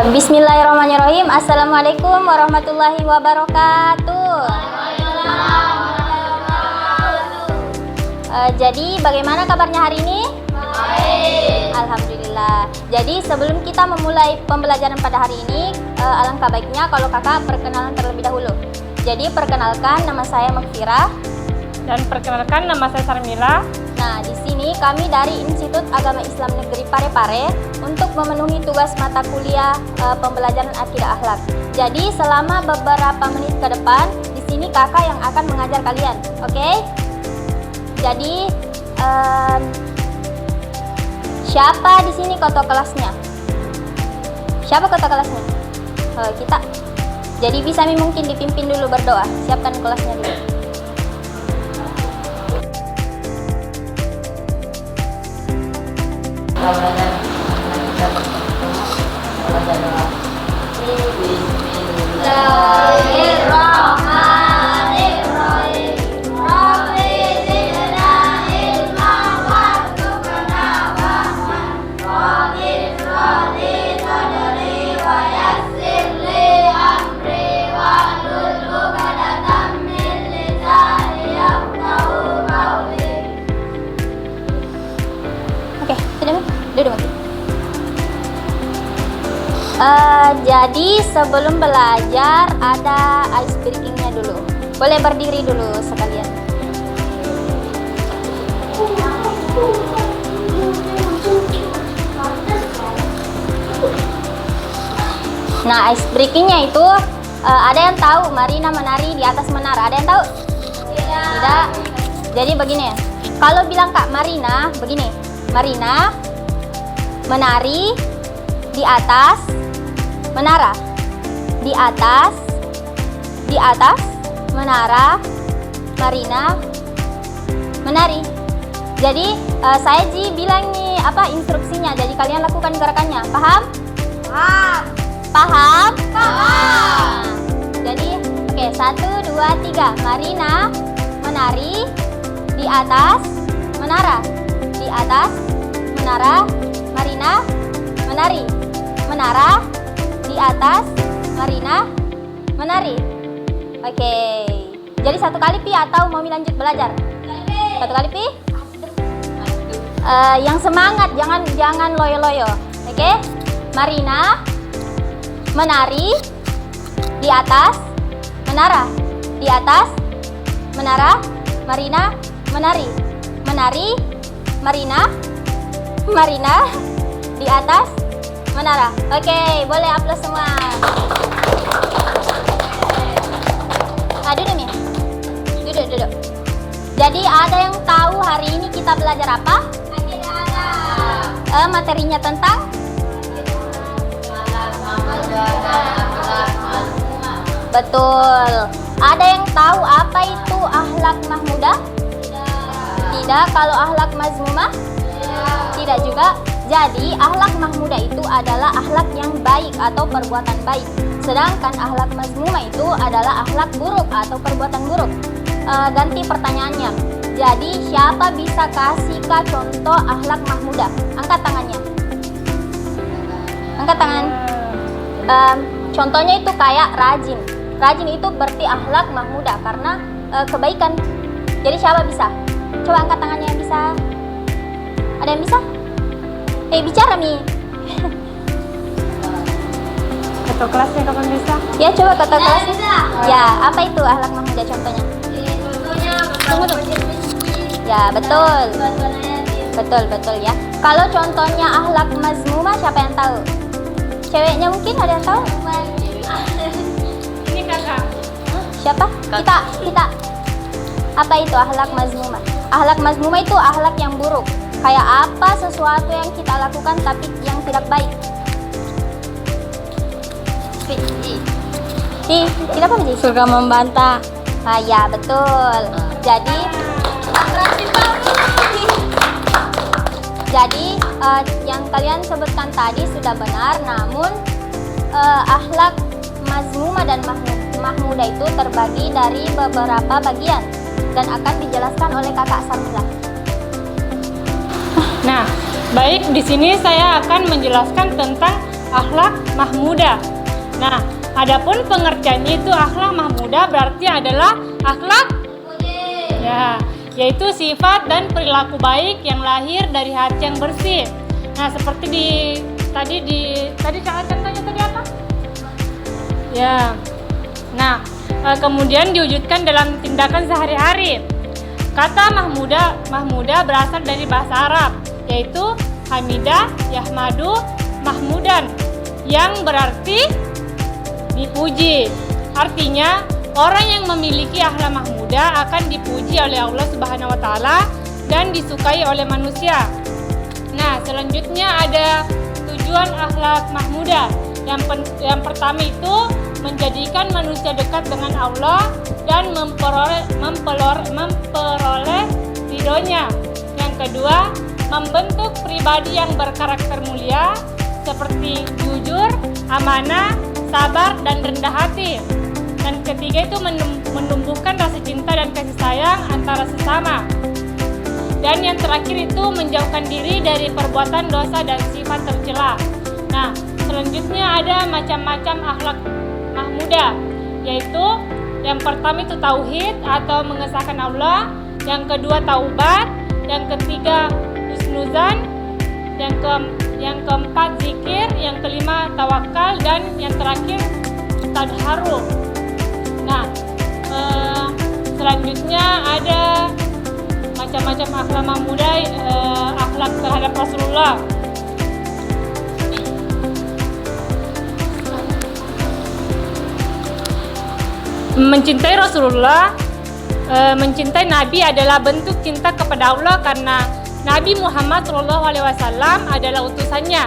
Bismillahirrahmanirrahim. Assalamualaikum warahmatullahi wabarakatuh. Jadi bagaimana kabarnya hari ini? Baik. Alhamdulillah. Jadi sebelum kita memulai pembelajaran pada hari ini, alangkah baiknya kalau kakak perkenalan terlebih dahulu. Jadi perkenalkan, nama saya Magfirah. Dan perkenalkan, nama saya Sarmila. Nah, di sini kami dari Institut Agama Islam Negeri Parepare untuk memenuhi tugas mata kuliah pembelajaran akidah akhlak. Jadi selama beberapa menit ke depan, di sini kakak yang akan mengajar kalian, oke? Jadi siapa di sini ketua kelasnya? Siapa ketua kelasnya? Kita. Jadi bisa mungkin dipimpin dulu berdoa. Siapkan kelasnya dulu. Jadi sebelum belajar ada ice breakingnya dulu. Boleh berdiri dulu sekalian. Nah, ice breakingnya itu ada yang tahu Marina menari di atas menara? Ada yang tahu? Tidak. Jadi begini ya. Kalau bilang Kak Marina, begini. Marina menari di atas menara, di atas menara, Marina menari. Jadi saya bilang nih apa instruksinya, jadi kalian lakukan gerakannya. Paham? Paham? Jadi oke, 1, 2, 3. Marina menari di atas menara, di atas menara, Marina menari, menara di atas, Marina menari. Oke. Jadi satu kali pi atau mau lanjut belajar? Satu kali pi. Yang semangat, jangan loyo-loyo. Oke. Marina menari di atas menara, di atas menara, Marina menari, menari, Marina di atas menara. Oke, boleh aplaus semua. Duduk nih. Duduk. Jadi ada yang tahu hari ini kita belajar apa? Materinya tentang betul. Ada yang tahu apa itu akhlak mahmudah? Tidak. Kalau akhlak mazmumah? Tidak juga. Jadi akhlak mahmudah itu adalah akhlak yang baik atau perbuatan baik. Sedangkan akhlak mazmumah itu adalah akhlak buruk atau perbuatan buruk. Ganti pertanyaannya. Jadi siapa bisa kasih contoh akhlak mahmudah? Angkat tangannya. Angkat tangan. Contohnya itu kayak rajin. Rajin itu berarti akhlak mahmudah karena kebaikan. Jadi siapa bisa? Coba angkat tangannya yang bisa. Ada yang bisa? Bicara Mi. Ketua kelasnya kapan bisa? Ya coba ketua kelas. Ya, apa itu akhlak mahmudah contohnya? Contohnya Ya, betul. Betul ya. Kalau contohnya akhlak mazmumah siapa yang tahu? Ceweknya mungkin ada yang tahu? siapa? Kita. Apa itu akhlak mazmumah? Akhlak mazmumah itu akhlak yang buruk. Kayak apa sesuatu yang kita lakukan tapi yang tidak baik. Tidak apa sih? Suka membantah. Ah ya betul. Jadi yang kalian sebutkan tadi sudah benar, namun akhlak mazmumah dan mahmudah itu terbagi dari beberapa bagian dan akan dijelaskan oleh Kakak Sarmila. Nah, baik, di sini saya akan menjelaskan tentang akhlak mahmudah. Nah, adapun pengertiannya itu akhlak mahmudah berarti adalah akhlak ya, yaitu sifat dan perilaku baik yang lahir dari hati yang bersih. Nah, seperti tadi contohnya tadi apa? Ya. Nah, kemudian diwujudkan dalam tindakan sehari-hari. Kata mahmudah berasal dari bahasa Arab, yaitu hamidah, yahmadu, mahmudan, yang berarti dipuji. Artinya, orang yang memiliki akhlak mahmudah akan dipuji oleh Allah Subhanahu wa taala dan disukai oleh manusia. Nah, selanjutnya ada tujuan akhlak mahmudah. Yang pertama itu menjadikan manusia dekat dengan Allah dan memperoleh ridhonya. Yang kedua, membentuk pribadi yang berkarakter mulia seperti jujur, amanah, sabar, dan rendah hati. Dan ketiga itu menumbuhkan rasa cinta dan kasih sayang antara sesama. Dan yang terakhir itu menjauhkan diri dari perbuatan dosa dan sifat tercela. Nah, selanjutnya ada macam-macam akhlak mahmudah, yaitu yang pertama itu tauhid atau mengesahkan Allah, yang kedua taubat, yang ketiga husnuzan, yang keempat zikir, yang kelima tawakal, dan yang terakhir tadharu. Nah, selanjutnya ada macam-macam akhlak mahmudah, akhlak terhadap Rasulullah. Mencintai Rasulullah, mencintai Nabi adalah bentuk cinta kepada Allah karena Nabi Muhammad SAW adalah utusannya.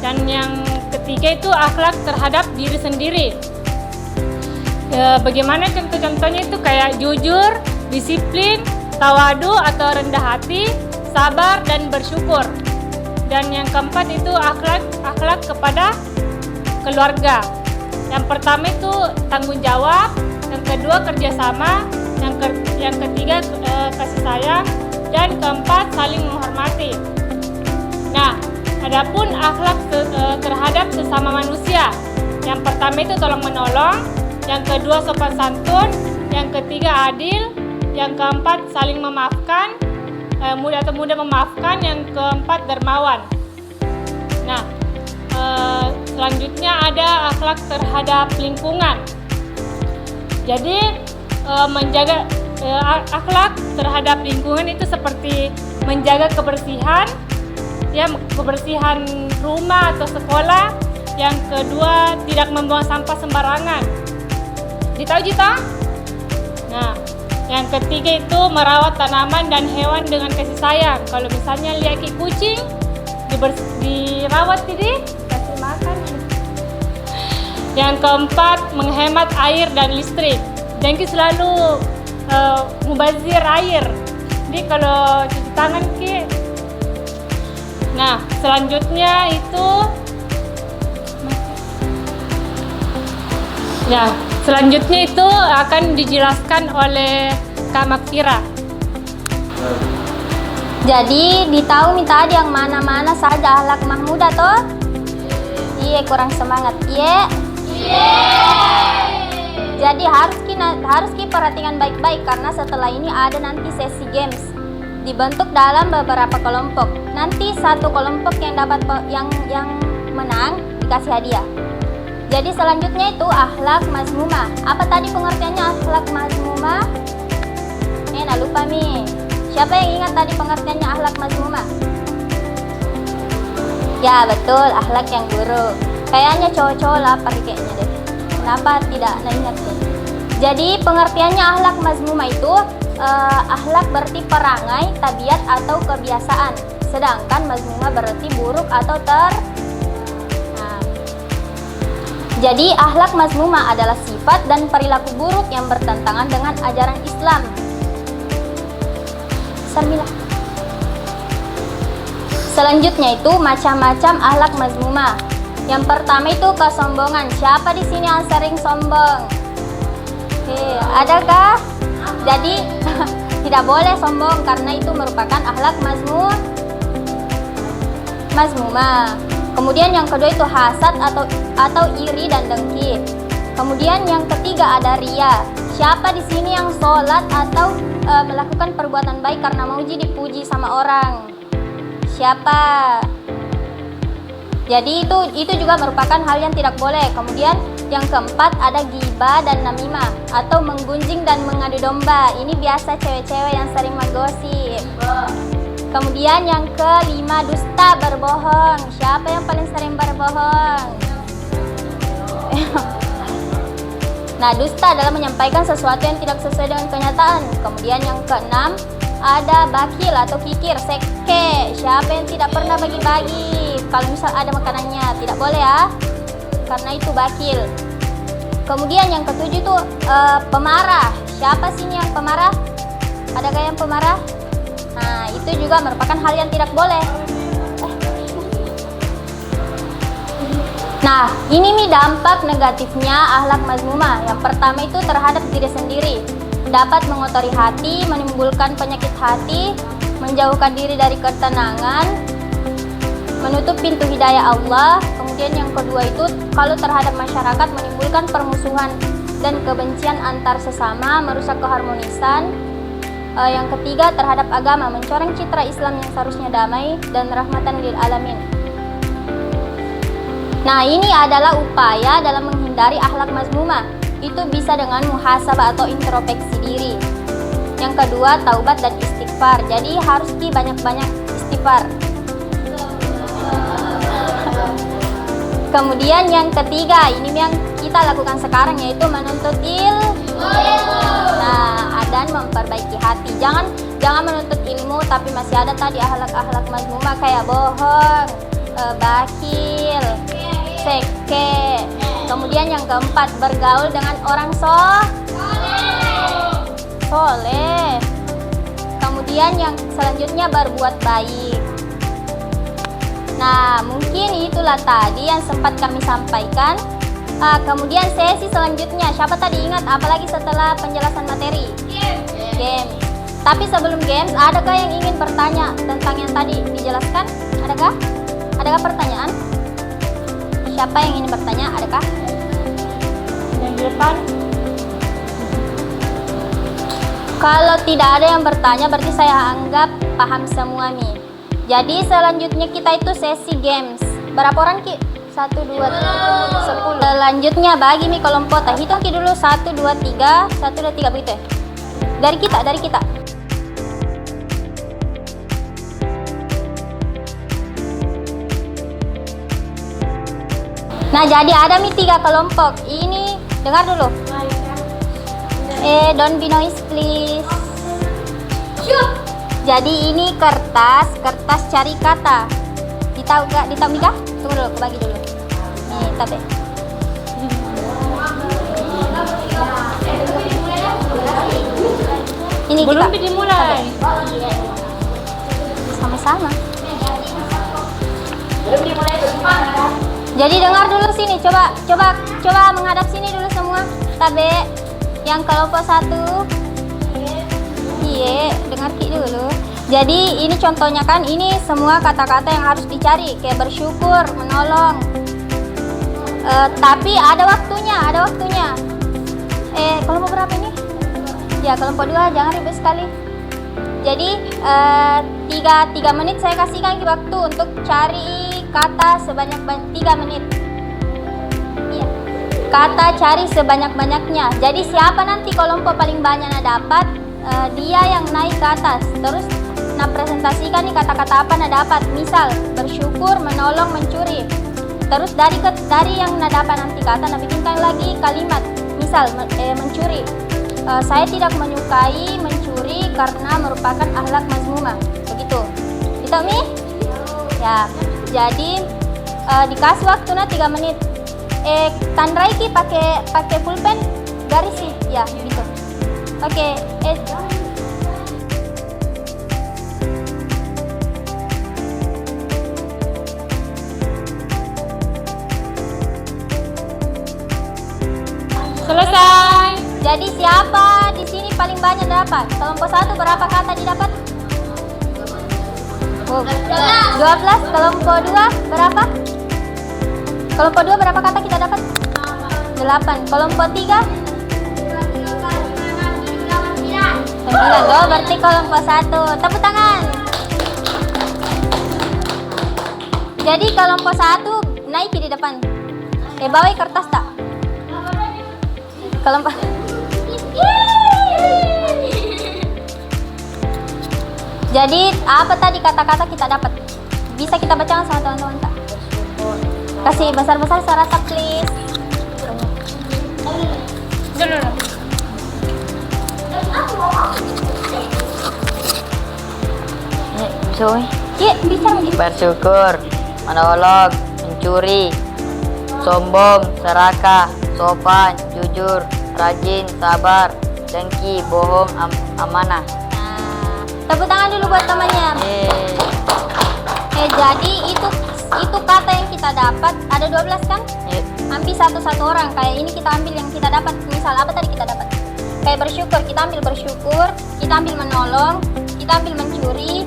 Dan yang ketiga itu akhlak terhadap diri sendiri. Bagaimana contoh-contohnya itu kayak jujur, disiplin, tawadu atau rendah hati, sabar dan bersyukur. Dan yang keempat itu akhlak kepada keluarga. Yang pertama itu tanggung jawab, yang kedua kerjasama, yang ketiga kasih sayang, dan keempat saling menghormati. Nah, adapun akhlak terhadap sesama manusia. Yang pertama itu tolong menolong, yang kedua sopan santun, yang ketiga adil, yang keempat saling memaafkan, mudah memaafkan, yang keempat dermawan. Nah, selanjutnya ada akhlak terhadap lingkungan. Jadi menjaga akhlak terhadap lingkungan itu seperti menjaga kebersihan, ya, kebersihan rumah atau sekolah. Yang kedua tidak membuang sampah sembarangan. Ditahu Jita? Nah, yang ketiga itu merawat tanaman dan hewan dengan kasih sayang. Kalau misalnya lihat kucing dirawat jadi kasih makan. Yang keempat menghemat air dan listrik. Jangan selalu mubazir air. Jadi kalau cuci tangan Nah, selanjutnya itu akan dijelaskan oleh Kak Makfira. Jadi ditahu minta yang mana-mana saja akhlak mahmudah toh? Iya, kurang semangat. Iya. Jadi harus perhatikan baik-baik karena setelah ini ada nanti sesi games. Dibentuk dalam beberapa kelompok. Nanti satu kelompok yang dapat yang menang dikasih hadiah. Jadi selanjutnya itu akhlak mazmumah. Apa tadi pengertiannya akhlak mazmumah? Nah lupa nih. Siapa yang ingat tadi pengertiannya akhlak mazmumah? Ya betul, akhlak yang buruk. Kayaknya cowok-cowok lapar kayaknya deh. Kenapa tidak ingat tuh? Jadi pengertiannya akhlak mazmumah itu akhlak berarti perangai, tabiat atau kebiasaan. Sedangkan mazmumah berarti buruk atau Jadi akhlak mazmumah adalah sifat dan perilaku buruk yang bertentangan dengan ajaran Islam. Sarmilah. Selanjutnya itu macam-macam akhlak mazmumah. Yang pertama itu kesombongan. Siapa di sini yang sering sombong? Adakah? Jadi tidak boleh sombong karena itu merupakan akhlak mazmumah. Kemudian yang kedua itu hasad atau iri dan dengki. Kemudian yang ketiga ada ria. Siapa di sini yang sholat atau melakukan perbuatan baik karena mau dipuji sama orang? Siapa? Jadi itu juga merupakan hal yang tidak boleh. Kemudian yang keempat ada ghibah dan namimah atau menggunjing dan mengadu domba. Ini biasa cewek-cewek yang sering menggosip. Kemudian yang kelima dusta, berbohong. Siapa yang paling sering berbohong? Nah, dusta adalah menyampaikan sesuatu yang tidak sesuai dengan kenyataan. Kemudian yang keenam ada bakil atau kikir, seke. Siapa yang tidak pernah bagi-bagi? Kalau misal ada makanannya, tidak boleh ya, karena itu bakil. Kemudian yang ketujuh itu pemarah. Siapa sini yang pemarah? Adakah yang pemarah? Nah, itu juga merupakan hal yang tidak boleh. Nah, ini nih dampak negatifnya akhlak mazmumah. Yang pertama itu terhadap diri sendiri. Dapat mengotori hati, menimbulkan penyakit hati, menjauhkan diri dari ketenangan, menutup pintu hidayah Allah. Kemudian yang kedua itu kalau terhadap masyarakat menimbulkan permusuhan dan kebencian antar sesama, merusak keharmonisan. Yang ketiga terhadap agama, mencoreng citra Islam yang seharusnya damai dan rahmatan lil alamin. Nah, ini adalah upaya dalam menghindari akhlak mazmumah. Itu bisa dengan muhasabah atau introspeksi diri. Yang kedua taubat dan istighfar. Jadi harus banyak-banyak istighfar. Kemudian yang ketiga, ini yang kita lakukan sekarang yaitu menuntut ilmu. Nah, dan memperbaiki hati. Jangan menuntut ilmu tapi masih ada tadi akhlak-akhlak mazmumah kayak bohong, bakil, seke. Kemudian yang keempat, bergaul dengan orang soleh. Kemudian yang selanjutnya berbuat baik. Nah, mungkin itulah tadi yang sempat kami sampaikan. Kemudian sesi selanjutnya, siapa tadi ingat apalagi setelah penjelasan materi? Game. Tapi sebelum games, adakah yang ingin bertanya tentang yang tadi dijelaskan? Adakah pertanyaan? Siapa yang ingin bertanya? Adakah? Yang di depan. Kalau tidak ada yang bertanya, berarti saya anggap paham semua nih. Jadi selanjutnya kita itu sesi games. Berapa orang Ki? 1, 2, 3, 10. Selanjutnya bagi mi kelompok. Hitung Ki dulu 1, 2, 3, 1, 2, 3 begitu ya. Dari kita. Nah, jadi ada mi 3 kelompok. Ini dengar dulu. Don't be noise please. Jadi ini kertas cari kata. Ditahu Mika? Tunggu dulu, bagi dulu. Nih, tabe. Ini Belum kita dimulai. sama-sama. Jadi dengar dulu sini, coba menghadap sini dulu semua. Tabe, yang kelompok 1. Iya, dengar Ki dulu. Jadi ini contohnya kan, ini semua kata-kata yang harus dicari, kayak bersyukur, menolong. Tapi ada waktunya. Kelompok berapa ini? Ya, kelompok 2, jangan ribet sekali. Jadi 3 menit saya kasihkan waktu untuk cari kata sebanyak 3 menit. Iya. Kata cari sebanyak-banyaknya. Jadi siapa nanti kelompok paling banyak dapat, dia yang naik ke atas. Terus presentasikan nih kata-kata apa dapat. Misal bersyukur, menolong, mencuri. Terus dari yang dapat nanti kata bikinkan lagi kalimat. misal mencuri. Saya tidak menyukai mencuri karena merupakan akhlak mazmumah. Begitu. Itu Mi? Ya. Jadi dikasih waktunya 3 menit. Tandai Ki pakai pulpen garis sih. Ya, gitu. Oke. Selesai. Jadi siapa di sini paling banyak dapat? Kelompok 1 berapa kata didapat? 12. Kelompok 2 berapa? Kelompok 2 berapa kata kita dapat? 8. Kelompok 3? 9. Oh, berarti kelompok 1. Tepuk tangan. Jadi kelompok 1 naik di depan. Bawa kertas tak? Kelompok Jadi apa tadi kata-kata kita dapat? Bisa kita bacakan sama teman-teman tak? Kasih besar-besar suara tak, please. Dulu. Iya, bicara gitu. Bersyukur, menolong, mencuri, sombong, serakah, sopan, jujur, rajin, sabar, dengki, bohong, amanah. Nah, tepuk tangan dulu buat temannya. Jadi itu kata yang kita dapat ada 12 kan? Ambil satu-satu orang. Kayak ini kita ambil yang kita dapat. Misal apa tadi kita dapat? Kayak bersyukur, kita ambil bersyukur, kita ambil menolong, kita ambil mencuri,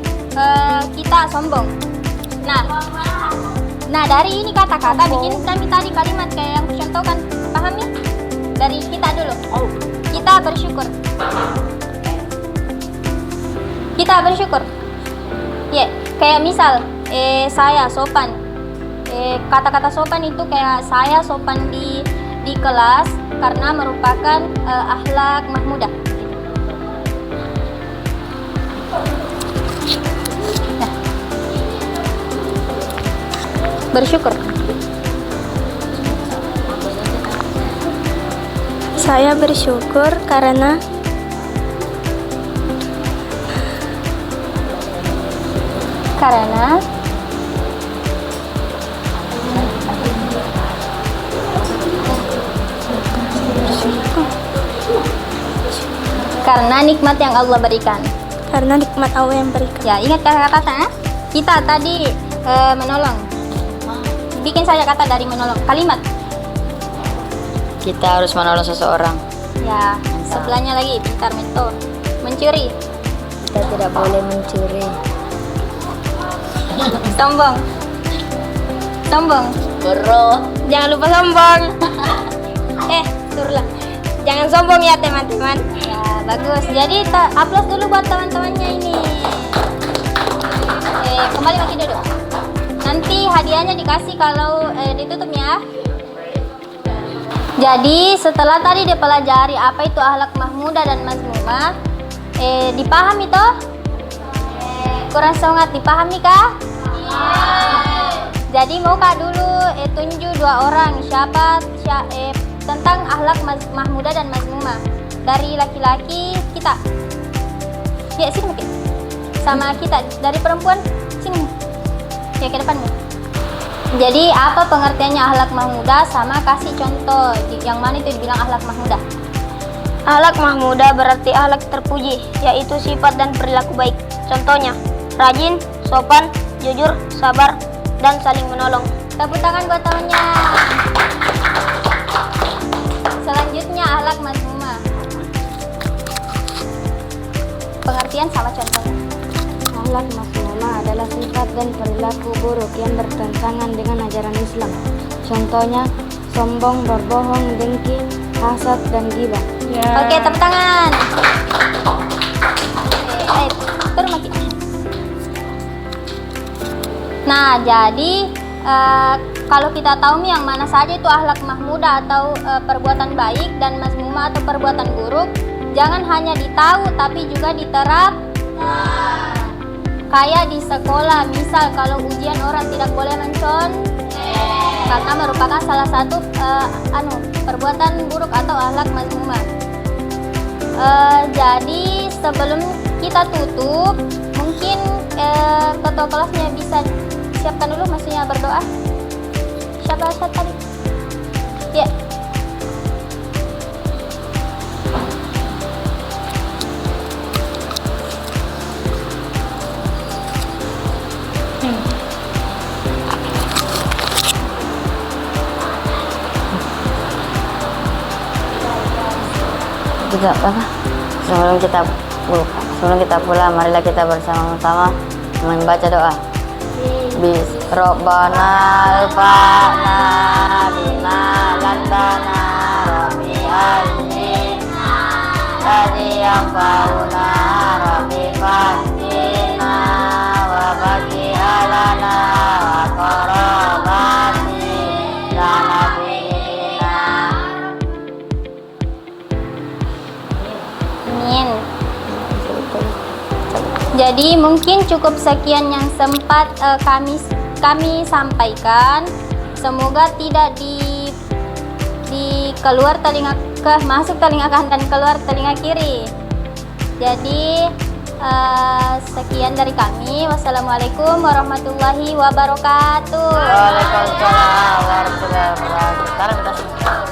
kita sombong. Nah dari ini kata-kata bikin kami tadi kalimat kayak yang contohkan. Pahami? Dari kita dulu. Kita bersyukur. Kita bersyukur. Ya, kayak misal saya sopan. Kata-kata sopan itu kayak saya sopan di kelas karena merupakan akhlak mahmudah. Nah, bersyukur. Saya bersyukur karena nikmat yang Allah berikan. karena nikmat Allah yang berikan. Ya, ingat kata-kata kita tadi menolong. Bikin saja kata dari menolong. Kalimat. Kita harus menolong seseorang. Ya, sebelahnya lagi pintar mentor. Mencuri. Kita tidak boleh mencuri. Sombong. Bro. Jangan lupa sombong. Turlah. Jangan sombong ya teman-teman. Ya, bagus. Jadi aplaus dulu buat teman-temannya ini. Kembali lagi duduk. Nanti hadiahnya dikasih kalau ditutup ya. Jadi setelah tadi dipelajari apa itu akhlak mahmudah dan mazmumah, dipahami toh? Kurang semangat, dipahami kah? Jadi mau kak dulu tunjuk 2 orang siapa tentang akhlak mahmudah dan mazmumah. Dari laki-laki kita. Ya sini mungkin. Sama kita dari perempuan sini. Ya ke depan nih. Jadi apa pengertiannya akhlak mahmudah sama kasih contoh yang mana itu dibilang akhlak mahmudah. Akhlak mahmudah berarti akhlak terpuji, yaitu sifat dan perilaku baik. Contohnya, rajin, sopan, jujur, sabar, dan saling menolong. Tepuk tangan buat temannya. Selanjutnya akhlak mazmumah. Pengertian sama contohnya. Akhlak mazmumah adalah sifat dan perilaku buruk yang bertentangan dengan ajaran Islam. Contohnya, sombong, berbohong, dengki, hasad, dan ghibah. Oke, tepuk tangan. Turun lagi. Nah, jadi kalau kita tahu nih yang mana saja itu akhlak mahmudah atau perbuatan baik dan mazmumah atau perbuatan buruk, jangan hanya ditahu tapi juga diterapkan. Kayak di sekolah, misal kalau ujian orang tidak boleh mencontek. karena merupakan salah satu perbuatan buruk atau akhlak mazmumah. Jadi sebelum kita tutup, mungkin ketua kelasnya bisa siapkan dulu, maksudnya berdoa. Siapa tadi? Ya. Juga apa? Sebelum kita pulang, marilah kita bersama-sama membaca doa. Bis Robbana al-fa'na bima lantana Rabbi azzina tadi yang fauna Rabbi fatina wa bagi alana wa korobati lana bina. Amin. Jadi mungkin cukup sekian yang sempat kami sampaikan. Semoga tidak keluar telinga masuk telinga kanan dan keluar telinga kiri. Jadi sekian dari kami. Wassalamualaikum warahmatullahi wabarakatuh. Waalaikumsalam warahmatullahi wabarakatuh.